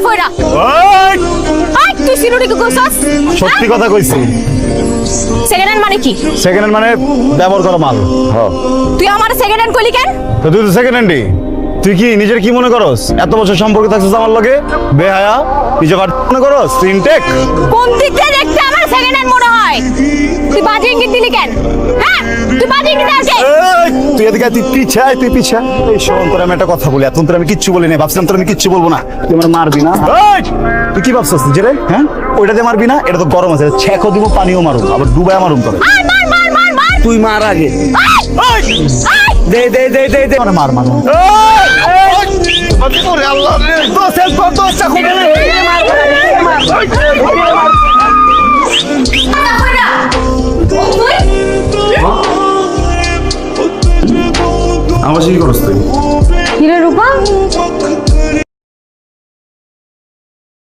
ফয়রা I তুই সিনুরি কি কইছস সত্যি কথা কইছি। সেকেন্ড হ্যান্ড মানে কি সেকেন্ড হ্যান্ড মানে ব্যবহার করা মাল। হ্যাঁ তুই আমার সেকেন্ড হ্যান্ড কইলি কেন তো তুই তো সেকেন্ড হ্যান্ডই। তুই কি নিজের কি মনে করস এত বছর সম্পর্ক থাকছিস আমার লগে? বেহায়া নিজে মনে করস তুই ইনটেক? কোন দিক থেকে দেখতে আমার সেকেন্ড হ্যান্ড মনে হয় তুই বাজে ইঙ্গিত দিলি কেন হ্যাঁ তুই বাজে ইঙ্গিত দাও কে তুই এদিকে তুই পিছা এই শোন তোর আমি একটা কথা বলি এত তোর আমি কিচ্ছু বলি না ভাবছিলাম তোর আমি কিচ্ছু বলবো না তুই আমার মারবি না। তুই কি ভাবছিস যে রে হ্যাঁ ওইটা দিয়ে মারবি না এটা তো গরম আছে ছেঁকও দিব পানিও মারুম আবার ডুবাই মারুম তোরে। মার তুই মার আগে আই দে দে দে দে দে মানে মার মার আমার কি করছ তুই? কিরে রূপা